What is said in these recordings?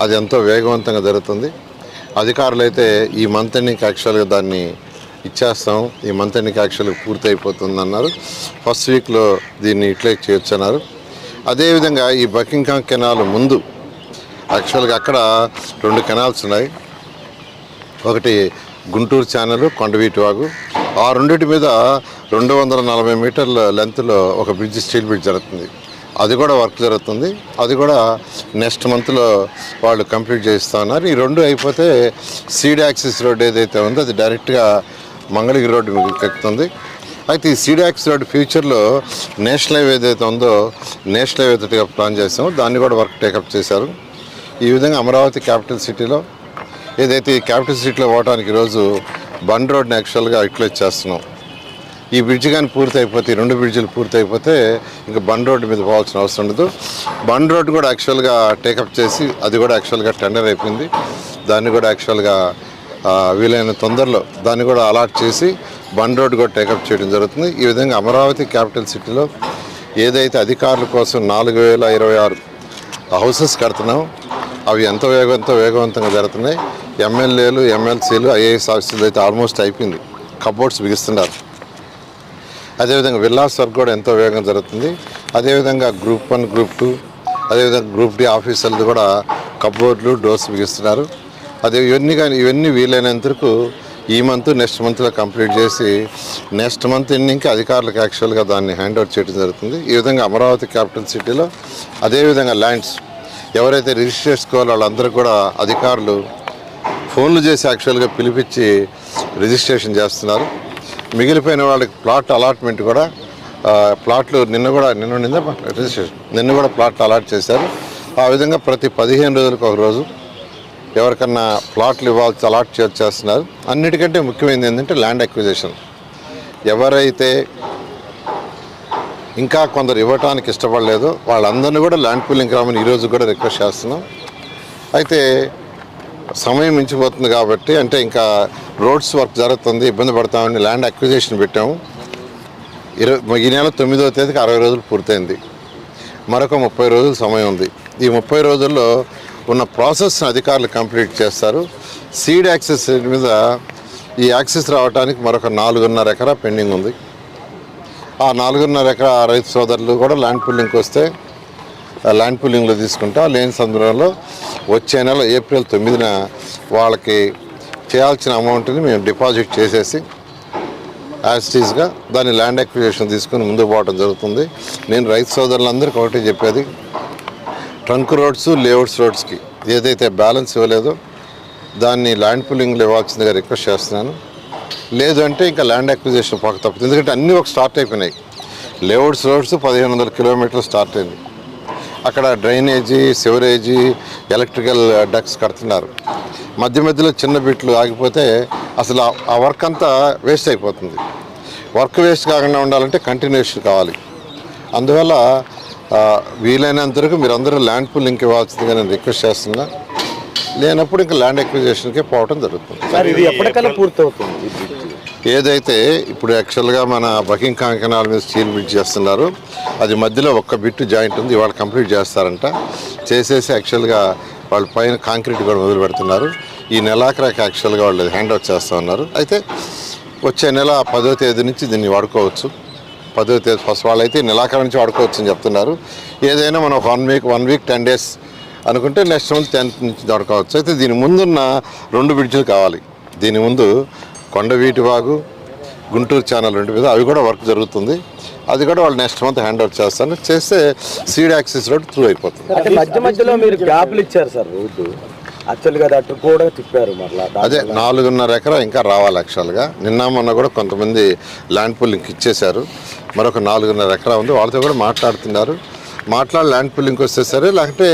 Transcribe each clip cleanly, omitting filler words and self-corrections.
అది ఎంతో వేగవంతంగా జరుగుతుంది. అధికారులు అయితే ఈ మంత్ ఎండింగ్కి యాక్చువల్గా దాన్ని ఇచ్చేస్తాం, ఈ మంత్ ఎండింగ్కి యాక్చువల్గా పూర్తి అయిపోతుంది అన్నారు. ఫస్ట్ వీక్లో దీన్ని యూటిలైజ్ చేయొచ్చు అన్నారు. అదేవిధంగా ఈ బకింగ్హామ్ కెనాల్ ముందు యాక్చువల్గా అక్కడ 2 కెనాల్స్ ఉన్నాయి. ఒకటి గుంటూరు ఛానల్, కొండవీటి వాగు. ఆ రెండింటి మీద 240 మీటర్ల లెంత్లో ఒక బ్రిడ్జ్, స్టీల్ బ్రిడ్జ్ జరుగుతుంది. అది కూడా వర్క్ జరుగుతుంది. అది కూడా నెక్స్ట్ మంత్లో వాళ్ళు కంప్లీట్ చేస్తూ ఉన్నారు. ఈ 2 అయిపోతే సీడ్ యాక్సిస్ రోడ్ ఏదైతే ఉందో అది డైరెక్ట్గా మంగళగిరి రోడ్డు మీకు ఎక్కుతుంది. అయితే ఈ సీడ్ యాక్సిస్ రోడ్ ఫ్యూచర్లో నేషనల్ హైవే ఏదైతే ఉందో నేషనల్ హైవే తోటిగా ప్లాన్ చేస్తామో దాన్ని కూడా వర్క్ టేకప్ చేశారు. ఈ విధంగా అమరావతి క్యాపిటల్ సిటీలో ఏదైతే ఈ క్యాపిటల్ సిటీలో పోవడానికి ఈరోజు బండ్ రోడ్ని యాక్చువల్గా యూటిలైజ్ చేస్తున్నాం. ఈ బ్రిడ్జ్ కానీ పూర్తి అయిపోతే, 2 బ్రిడ్జిలు పూర్తి అయిపోతే ఇంకా బండ్ రోడ్డు మీద పోవాల్సిన అవసరం ఉండదు. బండ్ రోడ్డు కూడా యాక్చువల్గా టేకప్ చేసి అది కూడా యాక్చువల్గా టెండర్ అయిపోయింది. దాన్ని కూడా యాక్చువల్గా వీలైన తొందరలో దాన్ని కూడా అలాట్ చేసి బండ్ రోడ్డు కూడా టేకప్ చేయడం జరుగుతుంది. ఈ విధంగా అమరావతి క్యాపిటల్ సిటీలో ఏదైతే అధికారుల కోసం 4026 హౌసెస్ కడుతున్నాం అవి ఎంతో వేగవంతంగా జరుగుతున్నాయి. ఎమ్మెల్యేలు, ఎమ్మెల్సీలు, ఐఏఎస్ ఆఫీసర్లు అయితే ఆల్మోస్ట్ అయిపోయింది, కబోర్డ్స్ బిగిస్తున్నారు. అదేవిధంగా విల్లాస్ వర్క్ కూడా ఎంతో వేగంగా జరుగుతుంది. అదేవిధంగా గ్రూప్ 1, గ్రూప్ 2, అదేవిధంగా గ్రూప్ డి ఆఫీసర్లు కూడా కబోర్డ్లు, డోర్స్ బిగిస్తున్నారు. ఇవన్నీ వీలైనంతకు ఈ మంత్, నెక్స్ట్ మంత్లో కంప్లీట్ చేసి నెక్స్ట్ మంత్ ఎండింగ్కి అధికారులకు యాక్చువల్గా దాన్ని హ్యాండ్ ఓవర్ చేయడం జరుగుతుంది. ఈ విధంగా అమరావతి క్యాపిటల్ సిటీలో అదేవిధంగా ల్యాండ్స్ ఎవరైతే రిజిస్టర్ చేసుకోవాలో వాళ్ళందరూ కూడా అధికారులు ఫోన్లు చేసి యాక్చువల్గా పిలిపించి రిజిస్ట్రేషన్ చేస్తున్నారు. మిగిలిపోయిన వాళ్ళకి ప్లాట్ అలాట్మెంట్ కూడా ప్లాట్లు నిన్న కూడా ప్లాట్లు అలాట్ చేశారు. ఆ విధంగా ప్రతి 15 రోజులకు ఒక రోజు ఎవరికన్నా ప్లాట్లు ఇవ్వాల్సి అలాట్ చేస్తున్నారు. అన్నిటికంటే ముఖ్యమైనది ఏంటంటే ల్యాండ్ అక్విజిషన్. ఎవరైతే ఇంకా కొందరు ఇవ్వటానికి ఇష్టపడలేదో వాళ్ళందరినీ కూడా ల్యాండ్ పూలింగ్ రామని ఈరోజు కూడా రిక్వెస్ట్ చేస్తున్నాం. అయితే సమయం మించిపోతుంది కాబట్టి, అంటే ఇంకా రోడ్స్ వర్క్ జరుగుతుంది, ఇబ్బంది పడతామని ల్యాండ్ అక్విజిషన్ పెట్టాము. ఈ నెల 9వ తేదీకి 60 రోజులు పూర్తయింది. మరొక 30 రోజులు సమయం ఉంది. ఈ 30 రోజుల్లో ఉన్న ప్రాసెస్ని అధికారులు కంప్లీట్ చేస్తారు. సీడ్ యాక్సెస్ మీద ఈ యాక్సెస్ రావడానికి మరొక 4.5 ఎకరా పెండింగ్ ఉంది. ఆ 4.5 ఎకరా రైతు సోదరులు కూడా ల్యాండ్ పూలింగ్కి వస్తే ల్యాండ్ పూలింగ్లో తీసుకుంటా. లేని సందర్భంలో వచ్చే నెల ఏప్రిల్ 9న వాళ్ళకి చేయాల్సిన అమౌంట్ని మేము డిపాజిట్ చేసేసి యాజిటీస్గా దాన్ని ల్యాండ్ అక్విజిషన్ తీసుకుని ముందుకు పోవడం జరుగుతుంది. నేను రైతు సోదరులందరికీ ఒకటే చెప్పేది, ట్రంక్ రోడ్స్, లేఅవుట్స్ రోడ్స్కి ఏదైతే బ్యాలెన్స్ ఇవ్వలేదో దాన్ని ల్యాండ్ పూలింగ్లో ఇవ్వాల్సిందిగా రిక్వెస్ట్ చేస్తున్నాను. లేదు అంటే ఇంకా ల్యాండ్ అక్విజిషన్ పక్క తప్పుతుంది. ఎందుకంటే అన్నీ ఒక స్టార్ట్ అయిపోయినాయి. లేఅవుట్స్ రోడ్స్ 1500 కిలోమీటర్లు స్టార్ట్ అయింది. అక్కడ డ్రైనేజీ, సివరేజీ, ఎలక్ట్రికల్ డక్స్ కడుతున్నారు. మధ్యలో చిన్న బిట్లు ఆగిపోతే అసలు ఆ వర్క్ అంతా వేస్ట్ అయిపోతుంది. వర్క్ వేస్ట్ కాకుండా ఉండాలంటే కంటిన్యూషన్ కావాలి. అందువల్ల వీలైనంత వరకు మీరందరూ ల్యాండ్ పూలింగ్కి ఇవ్వాల్సిందిగా నేను రిక్వెస్ట్ చేస్తున్నా. లేనప్పుడు ఇంకా ల్యాండ్ అక్విజిషన్కే పోవడం జరుగుతుంది. ఇది ఎప్పటికల్లా పూర్తవుతుంది? ఏదైతే ఇప్పుడు యాక్చువల్గా మన బకింగ్హామ్ కెనాల్ మీద స్టీల్ బ్రిడ్జ్ చేస్తున్నారు, అది మధ్యలో ఒక్క బిట్టు జాయింట్ ఉంది, ఇవాళ కంప్లీట్ చేస్తారంట. చేసేసి యాక్చువల్గా వాళ్ళు పైన కాంక్రీట్ కూడా మొదలు పెడుతున్నారు. ఈ నెలాఖరాకి యాక్చువల్గా వాళ్ళు హ్యాండ్ ఓవర్ చేస్తూ ఉన్నారు. అయితే వచ్చే నెల 10వ తేదీ నుంచి దీన్ని వాడుకోవచ్చు. 10వ తేదీ ఫస్ట్ వాళ్ళు అయితే నెలాఖరు నుంచి వాడుకోవచ్చు అని చెప్తున్నారు. ఏదైనా మనం 1 వీక్ 10 డేస్ అనుకుంటే నెక్స్ట్ మంత్ 10th నుంచి వాడుకోవచ్చు. అయితే దీని ముందున్న 2 బ్రిడ్జిలు కావాలి. దీని ముందు కొండవీటి వాగు, గుంటూరు ఛానల్ 2 మీద అవి కూడా వర్క్ జరుగుతుంది. అది కూడా వాళ్ళు నెక్స్ట్ మంత్ హ్యాండ్ ఓవర్ చేస్తారు. చేస్తే సీడ్ యాక్సిస్ రోడ్ త్రూ అయిపోతుంది. మధ్యలో మీరు గ్యాప్లు ఇచ్చారు సార్, రోడ్డు యాక్చువల్గా అటు కూడా తిప్పారు. మళ్ళీ అదే 4.5 ఎకరా ఇంకా రావాలి. యాక్చువల్గా నిన్న మొన్న కూడా కొంతమంది ల్యాండ్ పూలింగ్కి ఇచ్చేశారు. మరొక 4.5 ఎకరా ఉంది, వాళ్ళతో కూడా మాట్లాడుతున్నారు. ల్యాండ్ పూలింగ్కి వస్తే సరే, లేకపోతే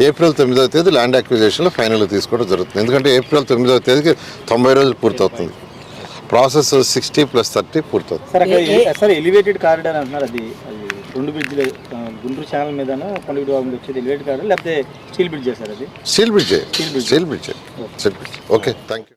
ఏప్రిల్ 9వ తేదీ ల్యాండ్ అక్విజిషన్లో ఫైనల్ తీసుకోవడం జరుగుతుంది. ఎందుకంటే ఏప్రిల్ 9వ తేదీకి 90 రోజులు పూర్తవుతుంది. ప్రాసెస్ 60+30 పూర్తవుతుంది. సార్ ఎలివేటెడ్ కారిడార్ అంటున్నారు, అది 2 బ్రిడ్జ్లు గుంటూరు ఛానల్ మీద కొండవీటి వాగు మీద వచ్చేది ఎలివేటెడ్ కారిడార్ లేకపోతే స్టీల్ బ్రిడ్జ్ చేశారు? అది steel bridge. Okay, thank you.